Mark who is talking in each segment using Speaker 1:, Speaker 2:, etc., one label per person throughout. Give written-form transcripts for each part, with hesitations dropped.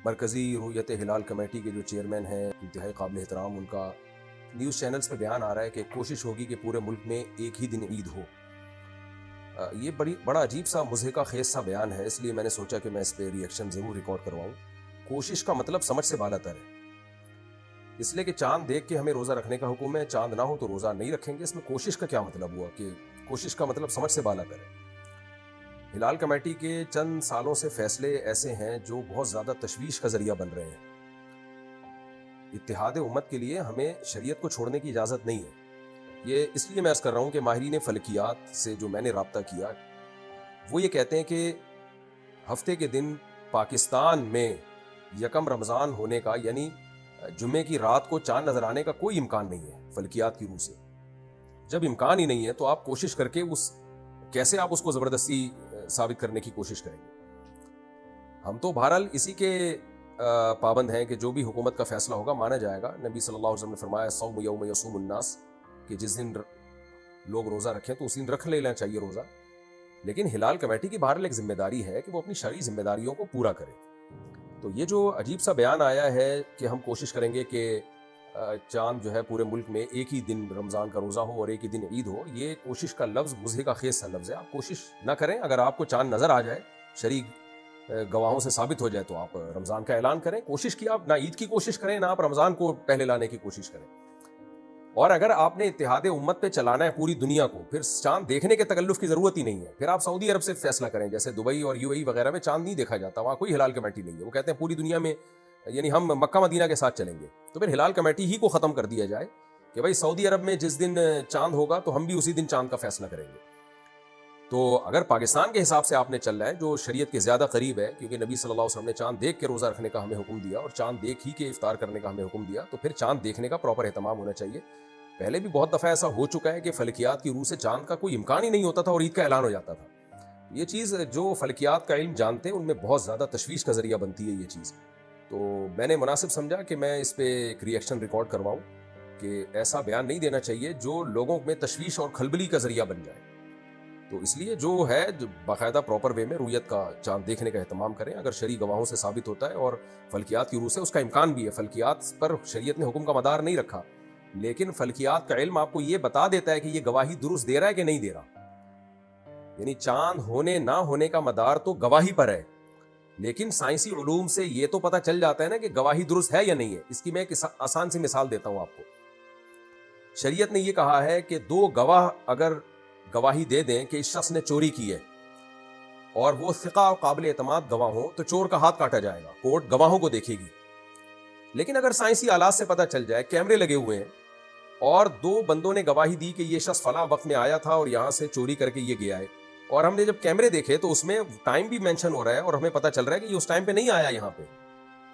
Speaker 1: مرکزی رؤیت ہلال کمیٹی کے جو چیئرمین ہیں انتہائی قابل احترام، ان کا نیوز چینلز پہ بیان آ رہا ہے کہ کوشش ہوگی کہ پورے ملک میں ایک ہی دن عید ہو۔ یہ بڑا عجیب سا مضحکہ خیز سا بیان ہے، اس لیے میں نے سوچا کہ میں اس پہ ری ایکشن ضرور ریکارڈ کرواؤں۔ کوشش کا مطلب سمجھ سے بالاتر ہے، اس لیے کہ چاند دیکھ کے ہمیں روزہ رکھنے کا حکم ہے، چاند نہ ہو تو روزہ نہیں رکھیں گے۔ اس میں کوشش کا کیا مطلب ہوا کہ کوشش کا مطلب سمجھ سے بالاتر ہے۔ ہلال کمیٹی کے چند سالوں سے فیصلے ایسے ہیں جو بہت زیادہ تشویش کا ذریعہ بن رہے ہیں۔ اتحاد امت کے لیے ہمیں شریعت کو چھوڑنے کی اجازت نہیں ہے۔ یہ اس لیے میں عرض کر رہا ہوں کہ ماہرین فلکیات سے جو میں نے رابطہ کیا، وہ یہ کہتے ہیں کہ ہفتے کے دن پاکستان میں یکم رمضان ہونے کا، یعنی جمعے کی رات کو چاند نظر آنے کا کوئی امکان نہیں ہے فلکیات کی روح سے۔ جب امکان ہی نہیں ہے تو آپ کوشش کر کے کیسے آپ اس کو زبردستی ثابت کرنے کی کوشش کریں گے؟ ہم تو بہرحال اسی کے پابند ہیں کہ جو بھی حکومت کا فیصلہ ہوگا مانا جائے گا۔ نبی صلی اللہ علیہ وسلم نے فرمایا صوم یوم یصوم الناس، کہ جس دن لوگ روزہ رکھیں تو اس دن رکھ لینا چاہیے روزہ۔ لیکن ہلال کمیٹی کی بہرحال ایک ذمہ داری ہے کہ وہ اپنی شرعی ذمہ داریوں کو پورا کرے۔ تو یہ جو عجیب سا بیان آیا ہے کہ ہم کوشش کریں گے کہ چاند جو ہے پورے ملک میں ایک ہی دن رمضان کا روزہ ہو اور ایک ہی دن عید ہو، یہ کوشش کا لفظ مضحکہ خیز سا لفظ ہے۔ آپ کوشش نہ کریں، اگر آپ کو چاند نظر آ جائے، شرعی گواہوں سے ثابت ہو جائے تو آپ رمضان کا اعلان کریں۔ کوشش کی آپ نہ عید کی کوشش کریں، نہ آپ رمضان کو پہلے لانے کی کوشش کریں۔ اور اگر آپ نے اتحاد امت پہ چلانا ہے پوری دنیا کو، پھر چاند دیکھنے کے تکلف کی ضرورت ہی نہیں ہے۔ پھر آپ سعودی عرب سے فیصلہ کریں، جیسے دبئی اور یو اے ای وغیرہ میں چاند نہیں دیکھا جاتا، وہاں کوئی ہلال کمیٹی نہیں ہے۔ وہ کہتے ہیں پوری دنیا میں، یعنی ہم مکہ مدینہ کے ساتھ چلیں گے، تو پھر ہلال کمیٹی ہی کو ختم کر دیا جائے کہ بھائی سعودی عرب میں جس دن چاند ہوگا تو ہم بھی اسی دن چاند کا فیصلہ کریں گے۔ تو اگر پاکستان کے حساب سے آپ نے چلنا ہے جو شریعت کے زیادہ قریب ہے، کیونکہ نبی صلی اللہ علیہ وسلم نے چاند دیکھ کے روزہ رکھنے کا ہمیں حکم دیا اور چاند دیکھ ہی کے افطار کرنے کا ہمیں حکم دیا، تو پھر چاند دیکھنے کا پراپر اہتمام ہونا چاہیے۔ پہلے بھی بہت دفعہ ایسا ہو چکا ہے کہ فلکیات کی روح سے چاند کا کوئی امکان ہی نہیں ہوتا تھا اور عید کا اعلان ہو جاتا تھا۔ یہ چیز جو فلکیات کا علم جانتے ہیں ان میں بہت زیادہ تشویش کا ذریعہ بنتی ہے یہ چیز۔ تو میں نے مناسب سمجھا کہ میں اس پہ ایک ری ایکشن ریکارڈ کرواؤں کہ ایسا بیان نہیں دینا چاہیے جو لوگوں میں تشویش اور کھلبلی کا ذریعہ بن جائے۔ تو اس لیے جو ہے باقاعدہ پراپر وے میں رویت کا چاند دیکھنے کا اہتمام کریں۔ اگر شرعی گواہوں سے ثابت ہوتا ہے اور فلکیات کی روح سے اس کا امکان بھی ہے، فلکیات پر شریعت نے حکم کا مدار نہیں رکھا، لیکن فلکیات کا علم آپ کو یہ بتا دیتا ہے کہ یہ گواہی درست دے رہا ہے کہ نہیں دے رہا۔ یعنی چاند ہونے نہ ہونے کا مدار تو گواہی پر ہے، لیکن سائنسی علوم سے یہ تو پتہ چل جاتا ہے نا کہ گواہی درست ہے یا نہیں ہے۔ اس کی میں ایک آسان سی مثال دیتا ہوں آپ کو۔ شریعت نے یہ کہا ہے کہ دو گواہ اگر گواہی دے دیں کہ اس شخص نے چوری کی ہے اور وہ ثقہ اور قابل اعتماد گواہ ہوں تو چور کا ہاتھ کاٹا جائے گا، کورٹ گواہوں کو دیکھے گی۔ لیکن اگر سائنسی آلات سے پتہ چل جائے، کیمرے لگے ہوئے ہیں اور دو بندوں نے گواہی دی کہ یہ شخص فلاں وقت میں آیا تھا اور یہاں سے چوری کر کے یہ گیا ہے، اور ہم نے جب کیمرے دیکھے تو اس میں ٹائم بھی مینشن ہو رہا ہے اور ہمیں پتہ چل رہا ہے کہ یہ اس ٹائم پہ نہیں آیا یہاں پہ،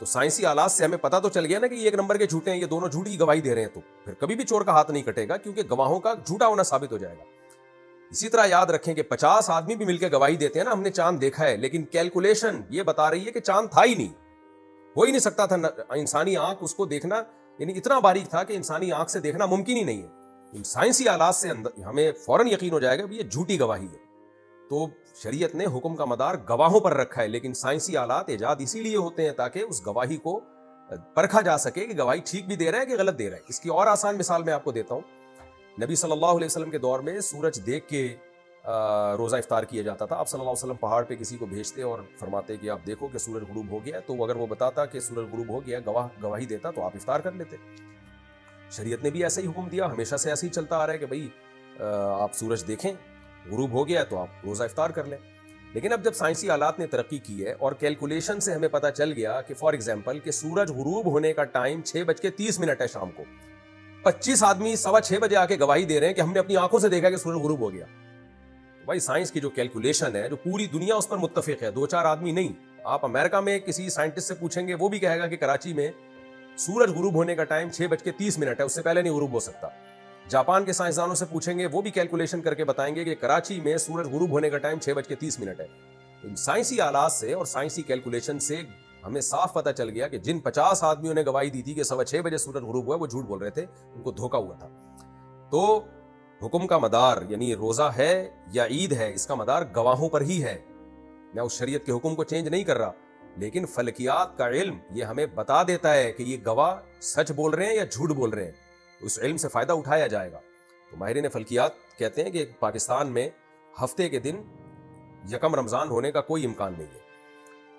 Speaker 1: تو سائنسی آلات سے ہمیں پتہ تو چل گیا نا کہ یہ ایک نمبر کے جھوٹے ہیں، یہ دونوں جھوٹی گواہی دے رہے ہیں، تو پھر کبھی بھی چور کا ہاتھ نہیں کٹے گا کیونکہ گواہوں کا جھوٹا ہونا ثابت ہو جائے گا۔ اسی طرح یاد رکھیں کہ 50 آدمی بھی مل کے گواہی دیتے ہیں نا ہم نے چاند دیکھا ہے، لیکن کیلکولیشن یہ بتا رہی ہے کہ چاند تھا ہی نہیں، ہو ہی نہیں سکتا تھا، انسانی آنکھ اس کو دیکھنا یعنی اتنا باریک تھا کہ انسانی آنکھ سے دیکھنا ممکن ہی نہیں ہے۔ سائنسی آلات سے ہمیں فوراً یقین ہو جائے گا کہ یہ جھوٹی گواہی ہے۔ تو شریعت نے حکم کا مدار گواہوں پر رکھا ہے، لیکن سائنسی آلات ایجاد اسی لیے ہوتے ہیں تاکہ اس گواہی کو پرکھا جا سکے کہ گواہی ٹھیک بھی دے رہا ہے کہ غلط دے رہا ہے۔ اس کی اور آسان مثال میں آپ کو دیتا ہوں۔ نبی صلی اللہ علیہ وسلم کے دور میں سورج دیکھ کے روزہ افطار کیا جاتا تھا۔ آپ صلی اللہ علیہ وسلم پہاڑ پہ کسی کو بھیجتے اور فرماتے کہ آپ دیکھو کہ سورج غروب ہو گیا، تو اگر وہ بتاتا کہ سورج غروب ہو گیا، گواہی دیتا، تو آپ افطار کر لیتے۔ شریعت نے بھی ایسا ہی حکم دیا، ہمیشہ سے ایسے ہی چلتا آ رہا ہے کہ بھئی آپ سورج دیکھیں، غروب ہو گیا تو آپ روزہ افطار کر لیں۔ لیکن اب جب سائنسی آلات نے ترقی کی ہے اور کیلکولیشن سے ہمیں پتہ چل گیا کہ فار ایگزامپل کہ سورج غروب ہونے کا ٹائم 6:30 ہے شام کو، 25 آدمی 6:15 بجے آ کے گواہی دے رہے ہیں کہ ہم نے اپنی آنکھوں سے دیکھا کہ سورج غروب ہو گیا۔ بھائی سائنس کی جو کیلکولیشن ہے، جو پوری دنیا اس پر متفق ہے، 2-4 آدمی نہیں۔ آپ امریکہ میں کسی سائنٹسٹ سے پوچھیں گے، وہ بھی کہے گا کہ کراچی میں سورج غروب ہونے کا ٹائم 6:30 ہے، اس سے پہلے نہیں غروب ہو سکتا۔ جاپان کے سائنسدانوں سے پوچھیں گے، وہ بھی کیلکولیشن کر کے بتائیں گے کہ کراچی میں سورج غروب ہونے کا ٹائم 6:30 ہے۔ سائنسی آلات سے اور سائنسی کیلکولیشن سے ہمیں صاف پتہ چل گیا کہ جن 50 آدمیوں نے گواہی دی تھی کہ 6:15 بجے سورج غروب ہوا، وہ جھوٹ بول رہے تھے، ان کو دھوکا ہوا تھا۔ تو حکم کا مدار یعنی روزہ ہے یا عید ہے، اس کا مدار گواہوں پر ہی ہے۔ میں اس شریعت کے حکم کو چینج نہیں کر رہا، لیکن فلکیات کا علم یہ ہمیں بتا دیتا ہے کہ یہ گواہ سچ بول رہے ہیں یا جھوٹ بول رہے ہیں، تو اس علم سے فائدہ اٹھایا جائے گا۔ تو ماہرین فلکیات کہتے ہیں کہ پاکستان میں ہفتے کے دن یکم رمضان ہونے کا کوئی امکان نہیں ہے،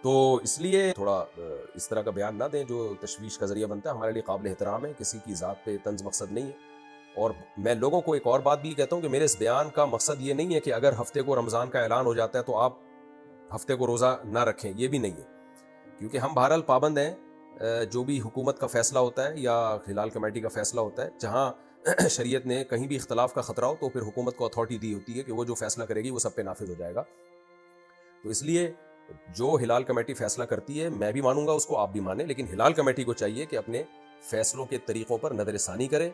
Speaker 1: تو اس لیے تھوڑا اس طرح کا بیان نہ دیں جو تشویش کا ذریعہ بنتا ہے۔ ہمارے لیے قابل احترام ہے، کسی کی ذات پہ طنز مقصد نہیں ہے۔ اور میں لوگوں کو ایک اور بات بھی کہتا ہوں کہ میرے اس بیان کا مقصد یہ نہیں ہے کہ اگر ہفتے کو رمضان کا اعلان ہو جاتا ہے تو آپ ہفتے کو روزہ نہ رکھیں، یہ بھی نہیں ہے، کیونکہ ہم بہرحال پابند ہیں۔ جو بھی حکومت کا فیصلہ ہوتا ہے یا ہلال کمیٹی کا فیصلہ ہوتا ہے، جہاں شریعت نے کہیں بھی اختلاف کا خطرہ ہو تو پھر حکومت کو اتھارٹی دی ہوتی ہے کہ وہ جو فیصلہ کرے گی وہ سب پہ نافذ ہو جائے گا۔ تو اس لیے جو ہلال کمیٹی فیصلہ کرتی ہے میں بھی مانوں گا اس کو، آپ بھی مانیں، لیکن ہلال کمیٹی کو چاہیے کہ اپنے فیصلوں کے طریقوں پر نظر ثانی کرے،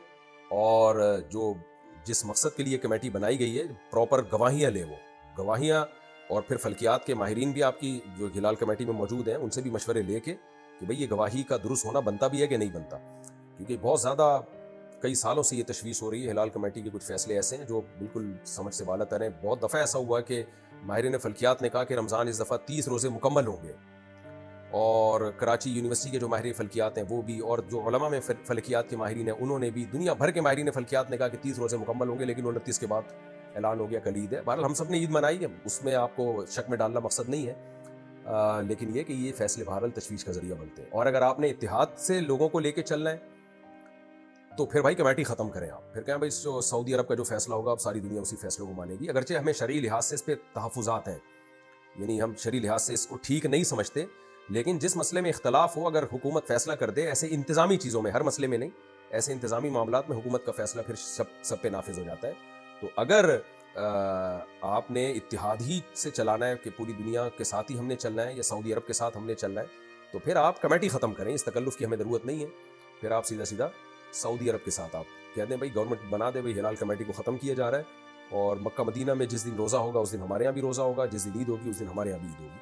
Speaker 1: اور جو جس مقصد کے لیے کمیٹی بنائی گئی ہے پراپر گواہیاں لے، وہ گواہیاں، اور پھر فلکیات کے ماہرین بھی آپ کی جو ہلال کمیٹی میں موجود ہیں ان سے بھی مشورے لے کے کہ بھئی یہ گواہی کا درست ہونا بنتا بھی ہے کہ نہیں بنتا، کیونکہ بہت زیادہ کئی سالوں سے یہ تشویش ہو رہی ہے۔ ہلال کمیٹی کے کچھ فیصلے ایسے ہیں جو بالکل سمجھ سے بالاتر ہیں۔ بہت دفعہ ایسا ہوا کہ ماہرین فلکیات نے کہا کہ رمضان اس دفعہ 30 روزے مکمل ہوں گے، اور کراچی یونیورسٹی کے جو ماہرین فلکیات ہیں وہ بھی، اور جو علماء میں فلکیات کے ماہرین ہیں انہوں نے بھی، دنیا بھر کے ماہرین فلکیات نے کہا کہ 30 روزے مکمل ہوں گے، لیکن 29 کے بعد اعلان ہو گیا کل عید ہے۔ بہرحال ہم سب نے عید منائی ہے، اس میں آپ کو شک میں ڈالنا مقصد نہیں ہے، لیکن یہ کہ یہ فیصلے بہرحال تشویش کا ذریعہ بنتے ہیں۔ اور اگر آپ نے اتحاد سے لوگوں کو لے کے چلنا ہے تو پھر بھائی کمیٹی ختم کریں، آپ پھر کہیں بھائی جو سعودی عرب کا جو فیصلہ ہوگا اب ساری دنیا اسی فیصلوں کو مانے گی، اگرچہ ہمیں شرعی لحاظ سے اس پہ تحفظات ہیں، یعنی ہم شرعی لحاظ سے اس کو ٹھیک نہیں سمجھتے، لیکن جس مسئلے میں اختلاف ہو اگر حکومت فیصلہ کر دے، ایسے انتظامی چیزوں میں، ہر مسئلے میں نہیں، ایسے انتظامی معاملات میں حکومت کا فیصلہ پھر سب پہ نافذ ہو جاتا ہے۔ تو اگر آپ نے اتحاد ہی سے چلانا ہے کہ پوری دنیا کے ساتھ ہی ہم نے چلنا ہے یا سعودی عرب کے ساتھ ہم نے چلنا ہے، تو پھر آپ کمیٹی ختم کریں، اس تکلف کی ہمیں ضرورت نہیں ہے۔ پھر آپ سیدھا سعودی عرب کے ساتھ آپ کہہ دیں بھائی گورنمنٹ بنا دے بھائی ہلال کمیٹی کو ختم کیا جا رہا ہے، اور مکہ مدینہ میں جس دن روزہ ہوگا اس دن ہمارے یہاں بھی روزہ ہوگا، جس دن عید ہوگی اس دن ہمارے یہاں بھی عید ہوگی۔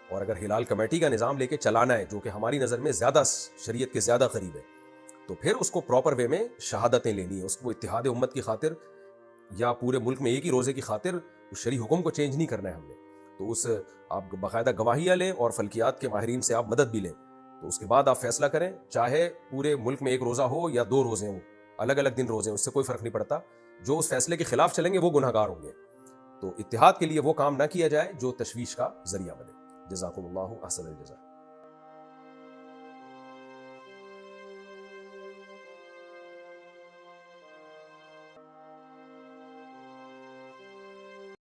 Speaker 1: اور اگر ہلال کمیٹی کا نظام لے کے چلانا ہے جو کہ ہماری نظر میں زیادہ شریعت کے زیادہ قریب ہے، تو پھر اس کو پراپر وے میں شہادتیں لینی ہے، اس کو اتحاد امت کی خاطر یا پورے ملک میں ایک ہی روزے کی خاطر شرعی حکم کو چینج نہیں کرنا ہے ہم نے، تو اس آپ باقاعدہ گواہیاں لیں اور فلکیات کے ماہرین سے آپ مدد بھی لیں، تو اس کے بعد آپ فیصلہ کریں، چاہے پورے ملک میں ایک روزہ ہو یا 2 روزے ہوں، الگ الگ دن روزے ہیں، اس سے کوئی فرق نہیں پڑتا، جو اس فیصلے کے خلاف چلیں گے وہ گنہگار ہوں گے۔ تو اتحاد کے لیے وہ کام نہ کیا جائے جو تشویش کا ذریعہ بنے۔ جزاکم اللہ احسن الجزا۔